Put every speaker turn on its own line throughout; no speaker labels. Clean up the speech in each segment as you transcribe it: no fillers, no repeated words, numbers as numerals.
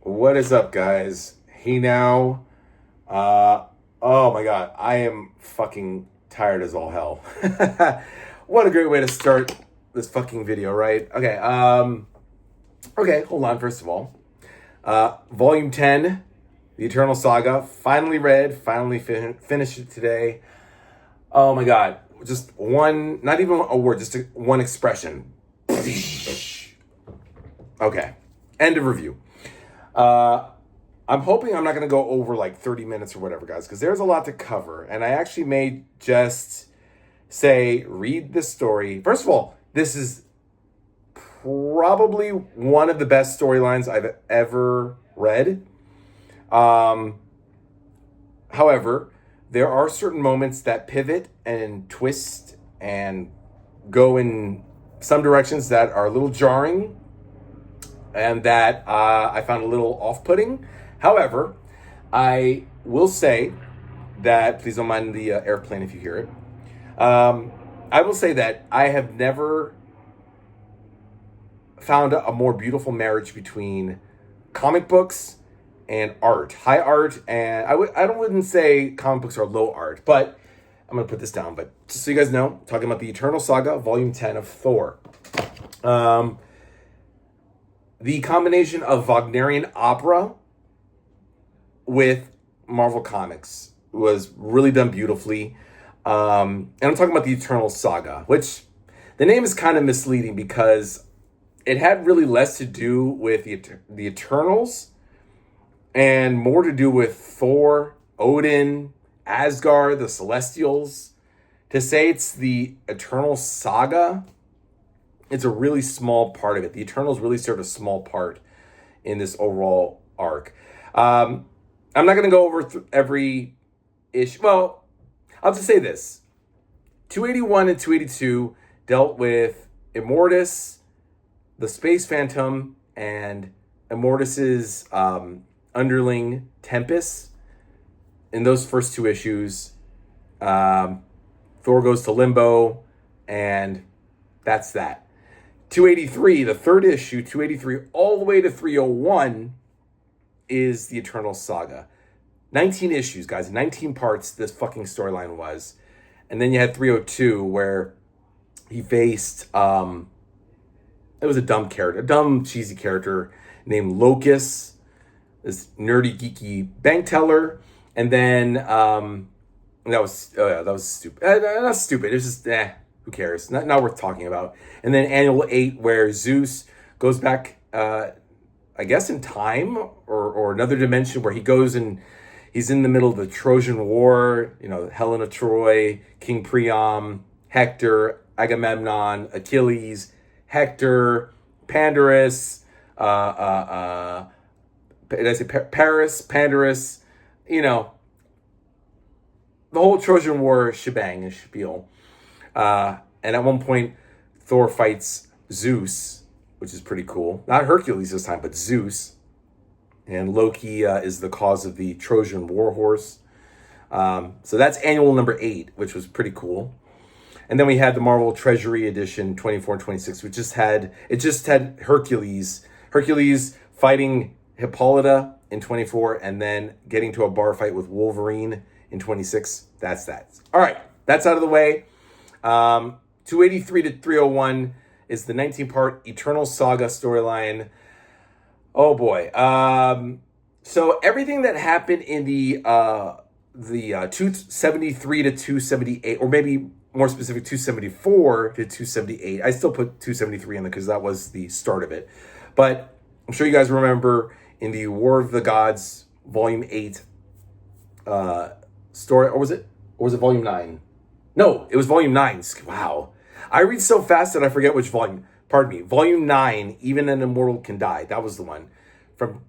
What is up, guys? Hey now. Uh, oh my god, I am fucking tired as all hell. What a great way to start this fucking video, right? Okay, hold on, first of all. Volume 10, The Eternal Saga, finally read, finally finished it today. Oh my god, just one, not even a word, just one expression. Okay, end of review. Uh, I'm hoping I'm not going to go over like 30 minutes or whatever, guys, because there's a lot to cover. And I actually may just say, read this story. First of all, this is probably one of the best storylines I've ever read. Um, However, there are certain moments that pivot and twist and go in some directions that are a little jarring and that I found a little off-putting. However, I will say that, please don't mind the airplane if you hear it. I will say that I have never found a more beautiful marriage between comic books and art, high art, and I wouldn't say comic books are low art, but I'm gonna put this down. But just so you guys know, talking about the Eternal Saga, Volume 10 of Thor. The combination of Wagnerian opera with Marvel Comics was really done beautifully. And I'm talking about the Eternal Saga, which the name is kind of misleading because it had really less to do with the Eternals and more to do with Thor, Odin, Asgard, the Celestials. To say it's the Eternal Saga, it's a really small part of it. The Eternals really serve a small part in this overall arc. I'm not going to go over every issue. Well, I'll just say this. 281 and 282 dealt with Immortus, the Space Phantom, and Immortus's underling Tempest. In those first two issues, Thor goes to Limbo, and that's that. 283, the third issue, 283 all the way to 301 is the Eternal Saga. 19 issues, guys, 19 parts this fucking storyline was. And then you had 302 where he faced, it was a dumb character, a dumb, cheesy character named Locus, this nerdy, geeky bank teller. And then, that was stupid. Not stupid, it was just, who cares? Not worth talking about. And then Annual 8, where Zeus goes back, I guess in time or another dimension where he goes and he's in the middle of the Trojan War, Helen of Troy, King Priam, Hector, Agamemnon, Achilles, Hector, Pandarus, did I say Paris, Pandarus, the whole Trojan War shebang and spiel. And at one point, Thor fights Zeus, which is pretty cool. Not Hercules this time, but Zeus. And Loki is the cause of the Trojan war horse. So that's annual number 8, which was pretty cool. And then we had the Marvel Treasury Edition 24 and 26, which just had Hercules fighting Hippolyta in 24, and then getting to a bar fight with Wolverine in 26. That's that. All right, that's out of the way. 283 to 301 is the 19-part Eternal Saga storyline. Oh boy. So everything that happened in the 273 to 278, or maybe more specific, 274 to 278. I still put 273 in there because that was the start of it. But I'm sure you guys remember in the War of the Gods, Volume 8 story, or was it Volume 9? No, it was Volume 9. Wow. I read so fast that I forget which volume. Pardon me. Volume 9, Even an Immortal Can Die. That was the one. From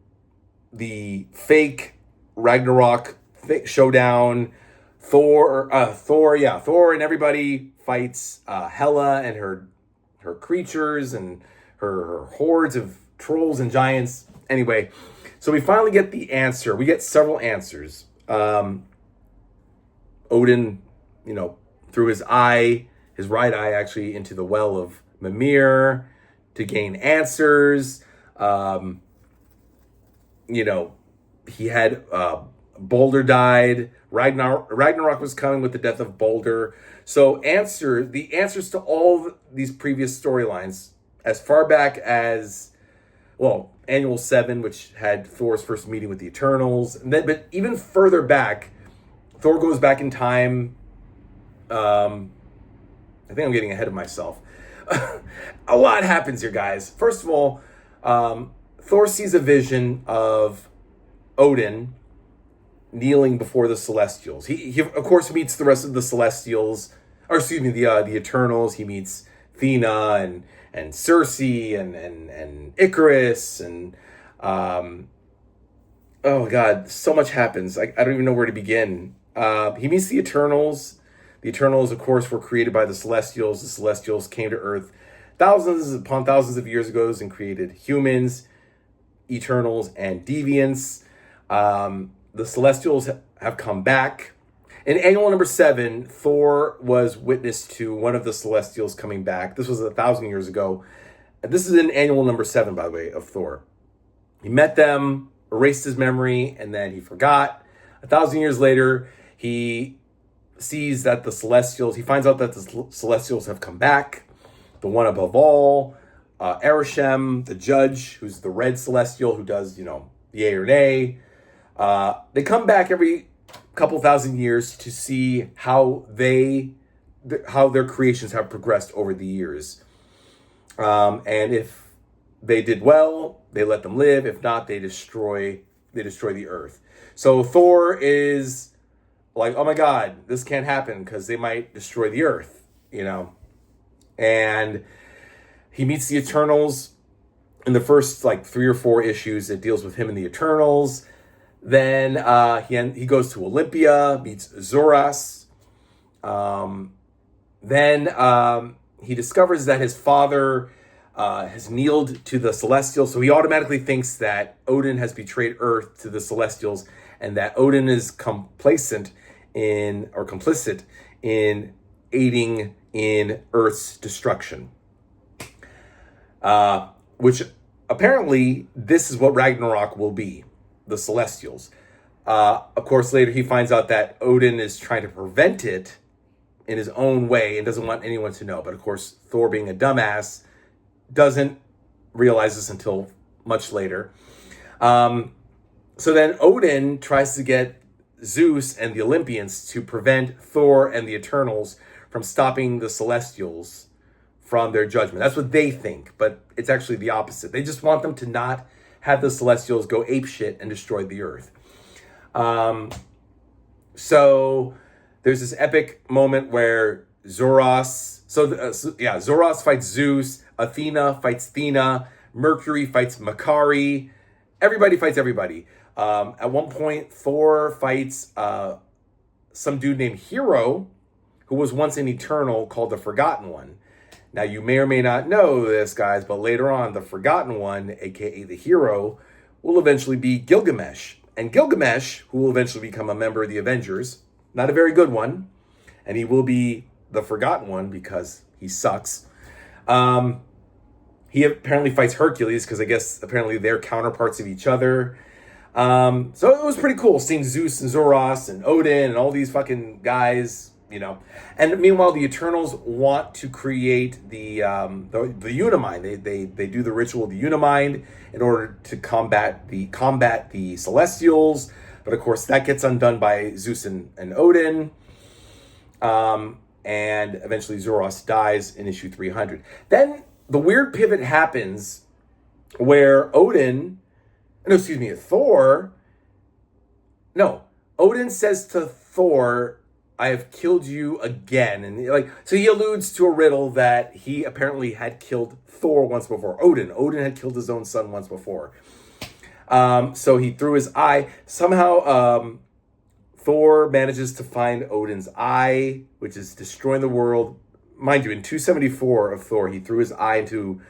the fake Ragnarok showdown. Thor and everybody fights Hela and her creatures and her hordes of trolls and giants. Anyway, so we finally get the answer. We get several answers. Odin, threw his right eye actually, into the well of Mimir to gain answers. you know, he had Balder died. Ragnarok was coming with the death of Balder. So the answers to all these previous storylines, as far back as, well, Annual 7, which had Thor's first meeting with the Eternals, and then, but even further back, Thor goes back in time. I think I'm getting ahead of myself. A lot happens here, guys. First of all, Thor sees a vision of Odin kneeling before the Celestials. He of course meets the rest of the Celestials, or excuse me, the Eternals. He meets Athena and Circe and Icarus and oh god, so much happens. I don't even know where to begin. He meets the Eternals. The Eternals, of course, were created by the Celestials. The Celestials came to Earth thousands upon thousands of years ago and created humans, Eternals, and Deviants. The Celestials have come back. In Annual number 7, Thor was witness to one of the Celestials coming back. This was 1,000 years ago. And this is in Annual number 7, by the way, of Thor. He met them, erased his memory, and then he forgot. 1,000 years later, he sees that the Celestials, he finds out that the Celestials have come back. The one above all, Arishem, the judge, who's the red Celestial, who does, yay or nay. They come back every couple thousand years to see how their creations have progressed over the years. And if they did well, they let them live. If not, they destroy the earth. So Thor is like, oh my God, this can't happen because they might destroy the earth, And he meets the Eternals in the first 3 or 4 issues. It deals with him and the Eternals. Then he goes to Olympia, meets Zoras. Then he discovers that his father has kneeled to the Celestials. So he automatically thinks that Odin has betrayed Earth to the Celestials and that Odin is complicit in aiding in Earth's destruction. Which apparently this is what Ragnarok will be, the Celestials. Of course, later he finds out that Odin is trying to prevent it in his own way and doesn't want anyone to know. But of course, Thor, being a dumbass, doesn't realize this until much later. So then Odin tries to get Zeus and the Olympians to prevent Thor and the Eternals from stopping the Celestials from their judgment. That's what they think, but it's actually the opposite. They just want them to not have the Celestials go apeshit and destroy the earth. So there's this epic moment where Zoras fights Zeus, Athena fights Athena, Mercury fights Makari, everybody fights everybody. At one point, Thor fights some dude named Hero, who was once an Eternal called the Forgotten One. Now, you may or may not know this, guys, but later on, the Forgotten One, aka the Hero, will eventually be Gilgamesh. And Gilgamesh, who will eventually become a member of the Avengers, not a very good one, and he will be the Forgotten One because he sucks. He apparently fights Hercules because I guess apparently they're counterparts of each other. So it was pretty cool seeing Zeus and Zoras and Odin and all these fucking guys, And meanwhile, the Eternals want to create the Unimind. They do the ritual of the Unimind in order to combat the Celestials. But of course, that gets undone by Zeus and Odin. And eventually Zoras dies in issue 300. Then the weird pivot happens where Odin says to Thor, I have killed you again. And so he alludes to a riddle that he apparently had killed Thor once before. Odin had killed his own son once before. So he threw his eye. Somehow Thor manages to find Odin's eye, which is destroying the world. Mind you, in 274 of Thor, he threw his eye into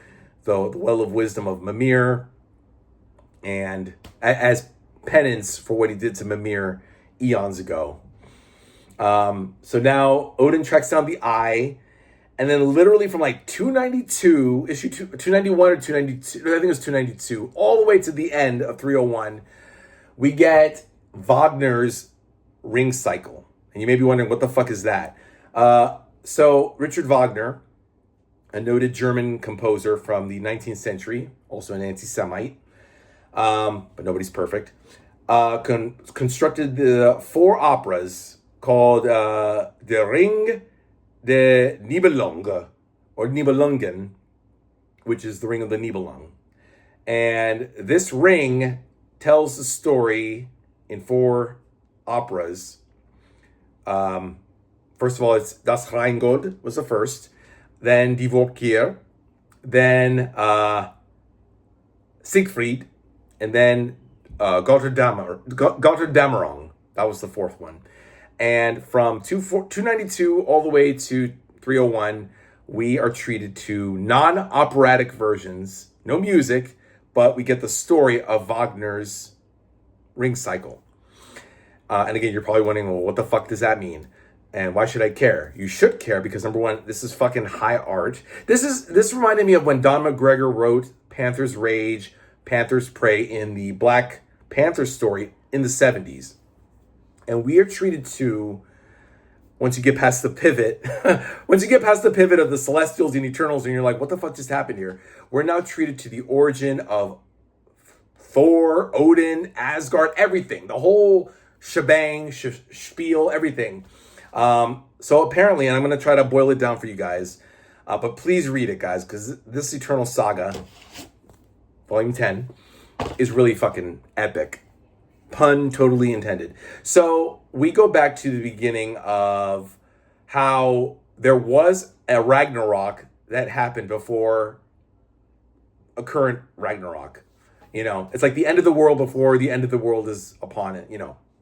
the well of wisdom of Mimir, and as penance for what he did to Mimir eons ago. So now Odin tracks down the eye, And then literally from like 292, issue 291 or 292, I think it was 292, all the way to the end of 301, we get Wagner's Ring Cycle. And you may be wondering, what the fuck is that? So Richard Wagner, a noted German composer from the 19th century, also an anti-Semite, but nobody's perfect, constructed the 4 operas called The Ring de Nibelung, or Nibelungen, which is the Ring of the Nibelung. And this ring tells the story in 4 operas. First of all, it's Das Rheingold was the first, then Die Walküre, then Siegfried, and then Götterdämmerung. That was the 4th one. And from 292 all the way to 301, we are treated to non-operatic versions, no music, but we get the story of Wagner's Ring Cycle. And again, you're probably wondering, well, what the fuck does that mean? And why should I care? You should care because, number one, this is fucking high art. This reminded me of when Don McGregor wrote Panther's Rage, Panther's Prey in the Black Panther story in the 70s. And we are treated to, once you get past the pivot, of the Celestials and Eternals, and you're like, what the fuck just happened here? We're now treated to the origin of Thor, Odin, Asgard, everything. The whole shebang, spiel, everything. So apparently, and I'm going to try to boil it down for you guys, but please read it, guys, because this Eternal Saga, Volume 10, is really fucking epic. Pun totally intended. So we go back to the beginning of how there was a Ragnarok that happened before a current Ragnarok. You know, it's like the end of the world before the end of the world is upon it,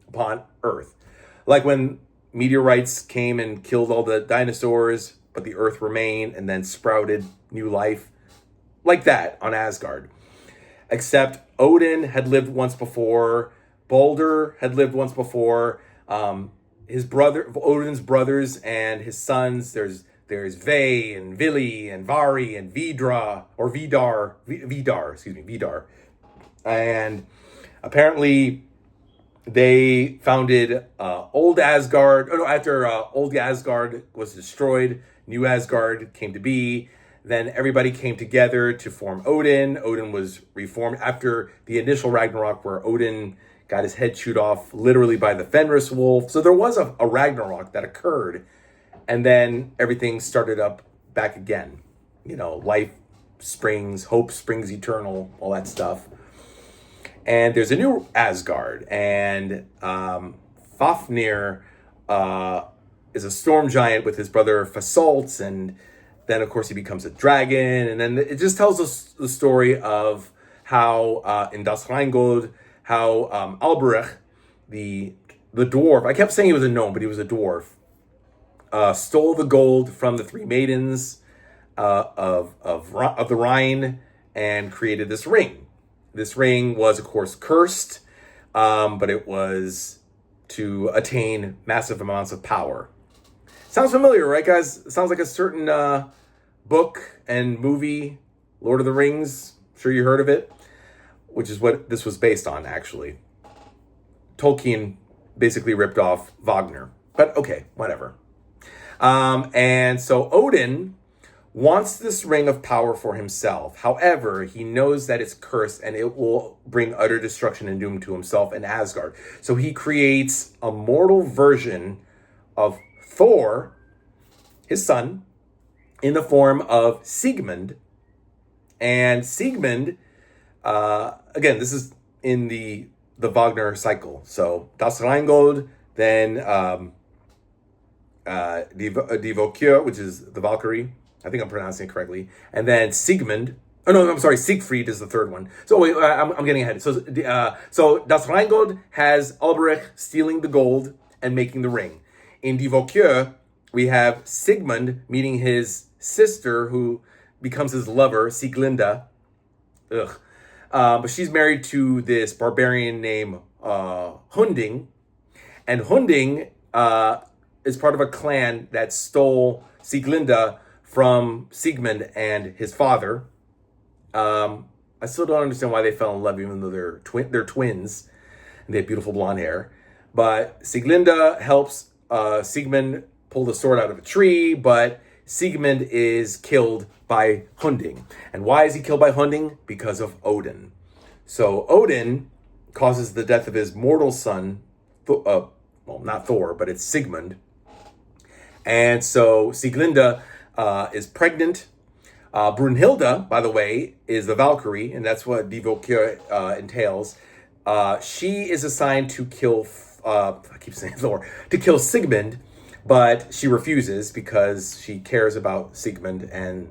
upon Earth. Like when meteorites came and killed all the dinosaurs, but the Earth remained and then sprouted new life. Like that on Asgard. Except Odin had lived once before. Balder had lived once before. Odin's brothers and his sons, there's Ve and Vili and Vari and Vidar. And apparently they founded Old Asgard. After Old Asgard was destroyed, New Asgard came to be. Then everybody came together to form Odin. Odin was reformed after the initial Ragnarok where Odin got his head chewed off literally by the Fenris wolf. So there was a Ragnarok that occurred. And then everything started up back again. Life springs, hope springs eternal, all that stuff. And there's a new Asgard. And Fafnir is a storm giant with his brother Fasoltz. And then, of course, he becomes a dragon. And then it just tells us the story of how in Das Rheingold, how Albrecht, the dwarf, I kept saying he was a gnome, but he was a dwarf, stole the gold from the 3 maidens of the Rhine and created this ring. This ring was, of course, cursed, but it was to attain massive amounts of power. Sounds familiar, right, guys? It sounds like a certain book and movie, Lord of the Rings. I'm sure you heard of it, which is what this was based on, actually. Tolkien basically ripped off Wagner. But okay, whatever. And so Odin wants this ring of power for himself. However, he knows that it's cursed and it will bring utter destruction and doom to himself and Asgard. So he creates a mortal version of Thor, his son, in the form of Sigmund. And Sigmund, again, this is in the Wagner cycle. So Das Rheingold, then Die Walküre, which is the Valkyrie. I think I'm pronouncing it correctly. And then Sigmund. Oh, no, I'm sorry. Siegfried is the 3rd one. So wait, I'm getting ahead. So Das Rheingold has Albrecht stealing the gold and making the ring. In Die Walküre, we have Sigmund meeting his sister, who becomes his lover, Sieglinde. But she's married to this barbarian named Hunding. And Hunding is part of a clan that stole Sieglinde from Sigmund and his father. I still don't understand why they fell in love, even though they're twins and they have beautiful blonde hair. But Sieglinde helps Sigmund pull the sword out of a tree, but Sigmund is killed by Hunding. And why is he killed by Hunding? Because of Odin. So Odin causes the death of his mortal son, well, not Thor, but it's Sigmund. And so Sieglinde is pregnant. Brunhilde, by the way, is the Valkyrie, and that's what Divokir entails. She is assigned to kill, I keep saying Thor, to kill Sigmund, but she refuses because she cares about Sigmund and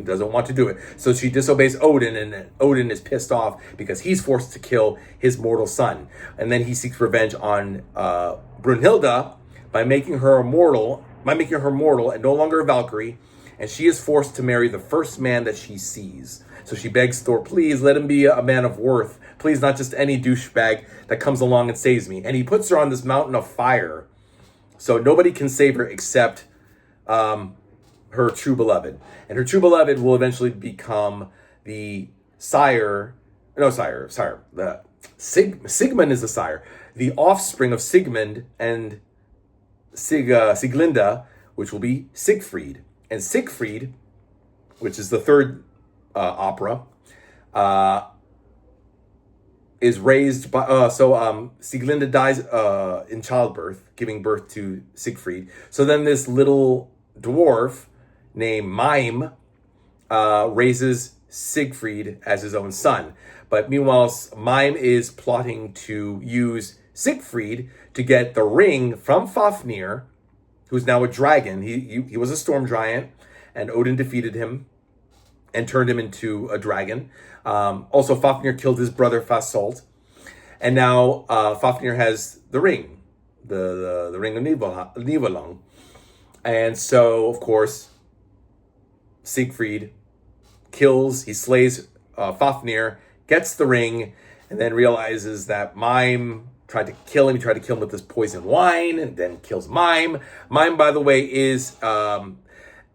doesn't want to do it. So she disobeys Odin, and Odin is pissed off because he's forced to kill his mortal son. And then he seeks revenge on Brunhilde by making her mortal and no longer a Valkyrie. And she is forced to marry the first man that she sees. So she begs Thor, please let him be a man of worth. Please, not just any douchebag that comes along and saves me. And he puts her on this mountain of fire. So nobody can save her except her true beloved. And her true beloved will eventually become the sire. Sigmund is the sire. The offspring of Sigmund and Sieglinde, which will be Siegfried. And Siegfried, which is the third opera, is raised by... Sieglinde dies in childbirth, giving birth to Siegfried. So then this little dwarf named Mime raises Siegfried as his own son. But meanwhile, Mime is plotting to use Siegfried to get the ring from Fafnir, who's now a dragon. He was a storm giant, and Odin defeated him and turned him into a dragon. Also, Fafnir killed his brother Fasolt, and now Fafnir has the ring, the ring of Nibelung. And so, of course, Siegfried slays Fafnir, gets the ring, and then realizes that Mime tried to kill him. He tried to kill him with this poison wine, and then kills Mime. Mime, by the way, is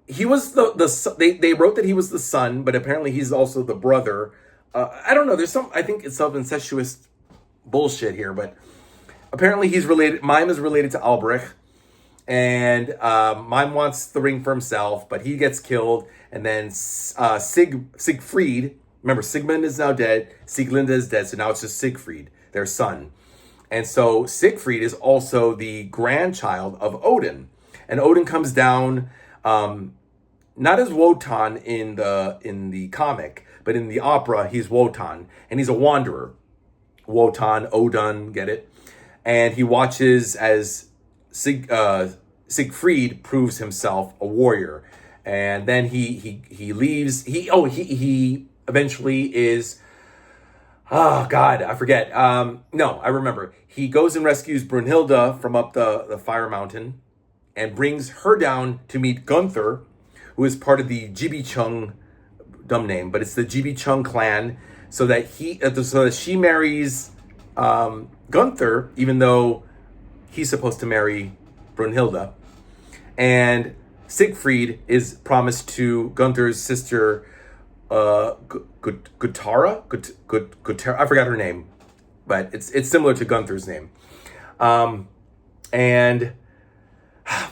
he was they wrote that he was the son, but apparently he's also the brother. I don't know. I think it's some incestuous bullshit here, but apparently he's related. Mime is related to Albrecht, and Mime wants the ring for himself, but he gets killed, and then Siegfried. Remember, Sigmund is now dead. Sieglinde is dead, so now it's just Siegfried, their son. And so Siegfried is also the grandchild of Odin. And Odin comes down, not as Wotan in the comic, but in the opera, he's Wotan. And he's a wanderer. Wotan, Odin, get it? And he watches as Siegfried proves himself a warrior. And then he leaves. He eventually is... Oh, God, I forget. No, I remember. He goes and rescues Brunhilde from up the fire mountain and brings her down to meet Gunther, who is part of the Gibichung, dumb name, but it's the Gibichung clan, so that she marries Gunther, even though he's supposed to marry Brunhilde. And Siegfried is promised to Gunther's sister, Gutara, I forgot her name, but it's similar to Gunther's name. But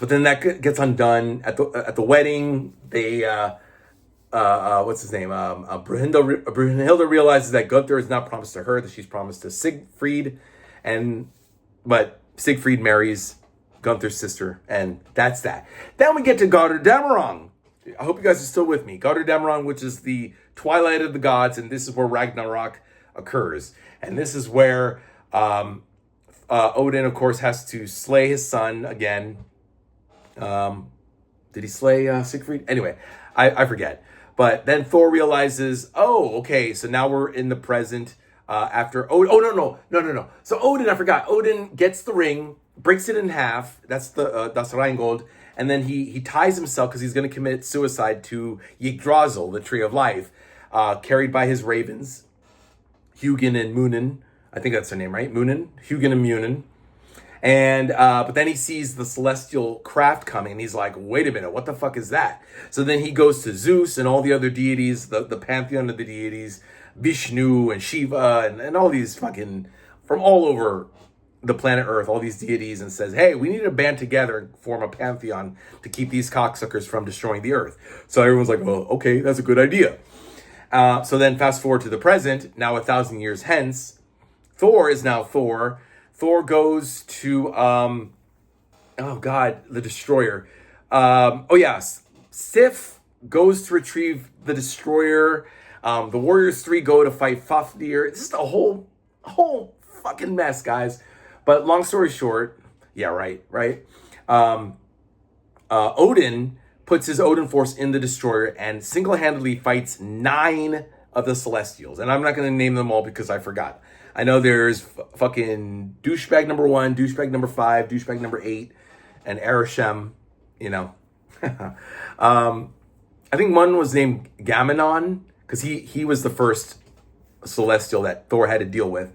then that gets undone at the wedding. They what's his name? Brunhilde realizes that Gunther is not promised to her, that she's promised to Siegfried, but Siegfried marries Gunther's sister, and that's that. Then we get to Götterdämmerung. I hope you guys are still with me. Götterdämmerung, which is the twilight of the gods, and this is where Ragnarok occurs. And this is where Odin, of course, has to slay his son again. Did he slay Siegfried? Anyway, I forget. But then Thor realizes, oh, okay, so now we're in the present after... No. So Odin, I forgot. Odin gets the ring, breaks it in half. That's das Rheingold. And then he ties himself because he's going to commit suicide to Yggdrasil, the Tree of Life, carried by his ravens, Hugin and Munin. I think that's their name, right? Hugin and Munin. And but then he sees the celestial craft coming, and he's like, wait a minute, what the fuck is that? So then he goes to Zeus and all the other deities, the pantheon of the deities, Vishnu and Shiva and all these fucking, from all over the planet Earth, all these deities, and says, hey, we need to band together and form a pantheon to keep these cocksuckers from destroying the Earth. So everyone's like, well, okay, that's a good idea. So then fast forward to the present, now 1,000 years hence, Thor is now Thor. Thor goes to, oh God, the Destroyer. Oh yes, Sif goes to retrieve the Destroyer. The Warriors 3 go to fight Fafnir. It's just a whole fucking mess, guys. But long story short, yeah, right. Odin puts his Odin force in the Destroyer and single-handedly fights 9 of the Celestials. And I'm not going to name them all because I forgot. I know there's fucking douchebag number 1, douchebag number 5, douchebag number 8, and Arishem, you know. I think one was named Gamenon, because he was the first Celestial that Thor had to deal with.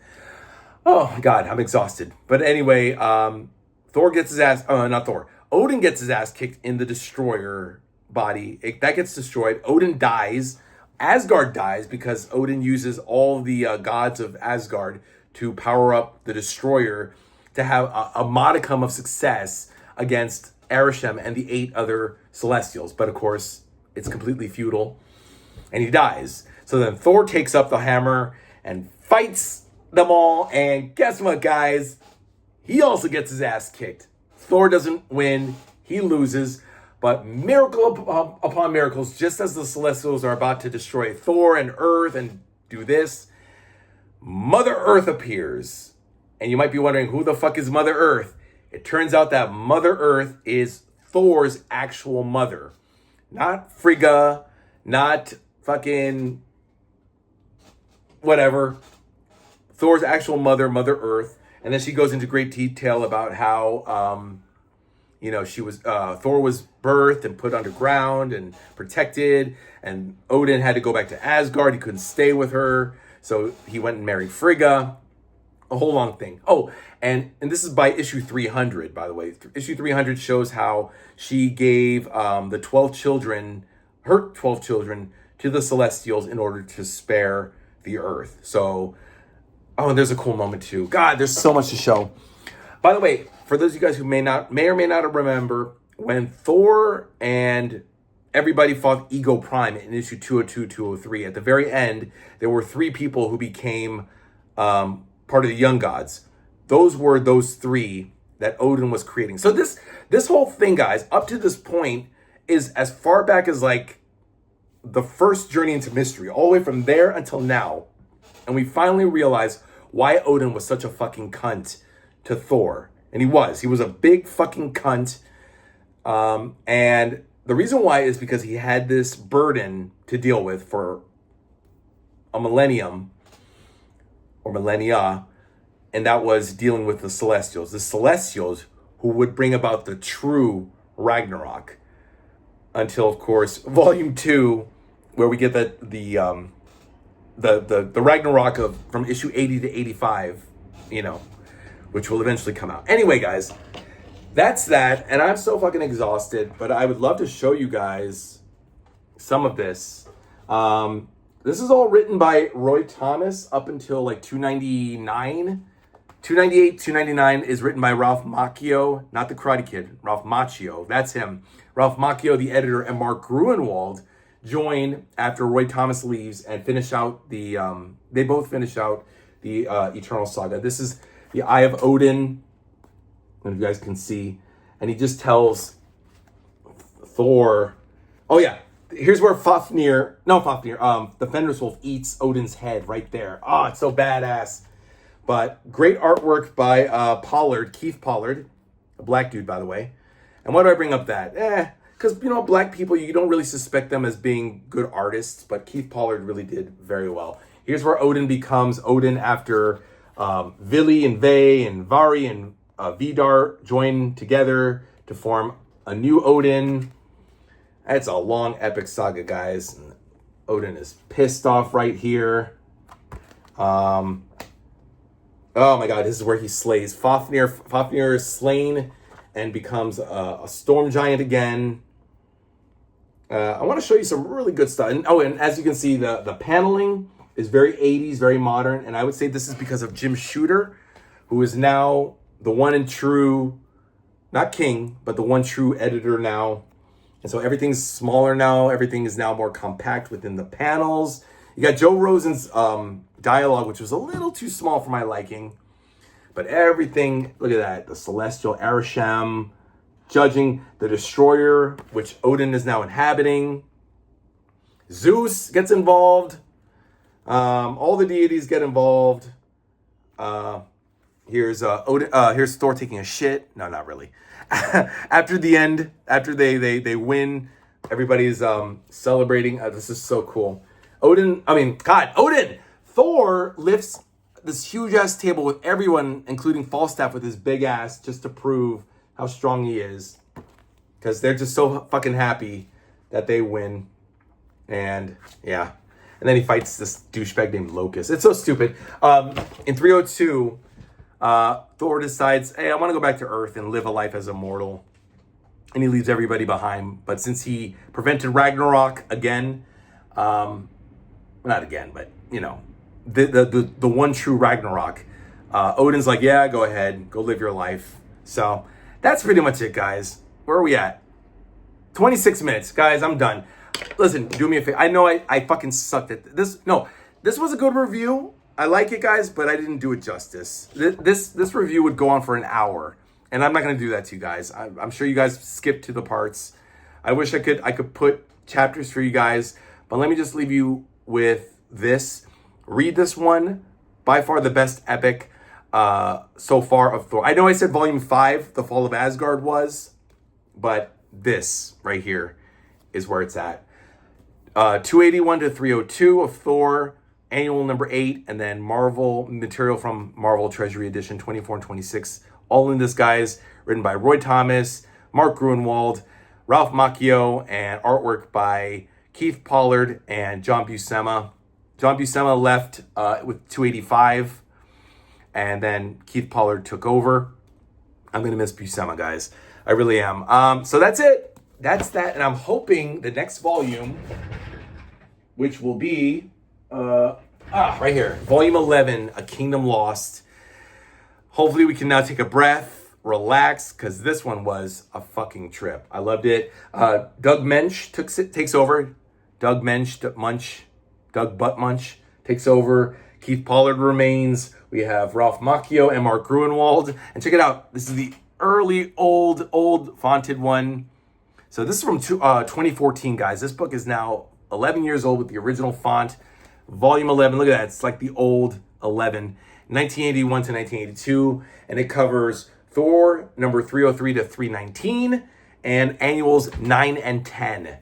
Oh my God, I'm exhausted. But anyway, Thor gets his ass, not Thor, Odin gets his ass kicked in the Destroyer body. That gets destroyed. Odin dies. Asgard dies because Odin uses all the gods of Asgard to power up the Destroyer to have a modicum of success against Arishem and the 8 other Celestials. But of course, it's completely futile, and he dies. So then Thor takes up the hammer and fights them all, and guess what, guys? He also gets his ass kicked. Thor doesn't win, he loses, but miracle upon miracles, just as the Celestials are about to destroy Thor and Earth and do this, Mother Earth appears. And you might be wondering, who the fuck is Mother Earth? It turns out that Mother Earth is Thor's actual mother. Not Frigga, not fucking whatever. Thor's actual mother, Mother Earth. And then she goes into great detail about how, she was, Thor was birthed and put underground and protected. And Odin had to go back to Asgard. He couldn't stay with her. So he went and married Frigga. A whole long thing. Oh, and this is by issue 300, by the way. Issue 300 shows how she gave her 12 children, to the Celestials in order to spare the Earth. So, and there's a cool moment too. God, there's so much to show. By the way, for those of you guys who may or may not remember, when Thor and everybody fought Ego Prime in issue 202, 203, at the very end, there were 3 people who became part of the Young Gods. Those were those 3 that Odin was creating. So this whole thing, guys, up to this point, is as far back as like the first journey into mystery, all the way from there until now. And we finally realize why Odin was such a fucking cunt to Thor. And he was a big fucking cunt. And the reason why is because he had this burden to deal with for a millennium or millennia, and that was dealing with the Celestials. The Celestials who would bring about the true Ragnarok, until, of course, Volume 2, where we get the Ragnarok from issue 80 to 85, which will eventually come out. Anyway, guys, that's that, and I'm so fucking exhausted, but I would love to show you guys some of this. This is all written by Roy Thomas up until like 299. 298, 299 is written by Ralph Macchio, not the Karate Kid, Ralph Macchio. That's him. Ralph Macchio, the editor, and Mark Gruenwald join after Roy Thomas leaves and finish out they both finish out the Eternal Saga. This is the Eye of Odin, if you guys can see. And he just tells Thor, oh yeah, here's where the Fenris Wolf eats Odin's head right there. Oh, it's so badass. But great artwork by Keith Pollard, a black dude, by the way. And why do I bring up that? Because, black people, you don't really suspect them as being good artists, but Keith Pollard really did very well. Here's where Odin becomes Odin after Vili and Ve and Vari and Vidar join together to form a new Odin. It's a long, epic saga, guys. Odin is pissed off right here. Oh my god, this is where he slays. Fafnir. Fafnir is slain and becomes a storm giant again. I want to show you some really good stuff. And as you can see, the paneling is very 80s, very modern. And I would say this is because of Jim Shooter, who is now the one and true, not king, but the one true editor now. And so everything's smaller now. Everything is now more compact within the panels. You got Joe Rosen's dialogue, which was a little too small for my liking. But everything, look at that. The Celestial Arasham judging the Destroyer, which Odin is now inhabiting. Zeus gets involved. All the deities get involved. Here's Odin. Here's Thor taking a shit. No, not really. After the end, after they win, everybody's celebrating. This is so cool. Odin. Thor lifts this huge ass table with everyone, including Falstaff, with his big ass, just to prove how strong he is. Because they're just so fucking happy that they win. And yeah. And then he fights this douchebag named Locust. It's so stupid. In 302, Thor decides, hey, I want to go back to Earth and live a life as a mortal. And he leaves everybody behind. But since he prevented Ragnarok again, not again, but, you know, the one true Ragnarok, Odin's like, yeah, go ahead. Go live your life. So that's pretty much it, guys. Where are we at? 26 minutes. Guys, I'm done. Listen, do me a favor. I know I fucking sucked at this. No, this was a good review. I like it, guys, but I didn't do it justice. This review would go on for an hour, and I'm not going to do that to you guys. I'm sure you guys skipped to the parts. I wish I could put chapters for you guys, but let me just leave you with this. Read this one. By far the best epic so far of Thor. I know I said Volume 5, The Fall of Asgard was, but this right here is where it's at. 281 to 302 of Thor, annual number 8, and then Marvel material from Marvel Treasury Edition 24 and 26. All in this, guys. Written by Roy Thomas, Mark Gruenwald, Ralph Macchio, and artwork by Keith Pollard and John Buscema. John Buscema left with 285, and then Keith Pollard took over. I'm going to miss Buscema, guys. I really am. So that's it. That's that. And I'm hoping the next volume, which will be right here, Volume 11, A Kingdom Lost. Hopefully we can now take a breath, relax, because this one was a fucking trip. I loved it. Doug Mensch takes over. Doug Butt Munch takes over. Keith Pollard remains. We have Ralph Macchio and Mark Gruenwald. And check it out. This is the early, old fonted one. So this is from 2014, guys. This book is now 11 years old with the original font. Volume 11. Look at that. It's like the old 11. 1981 to 1982. And it covers Thor number 303 to 319. And annuals 9 and 10.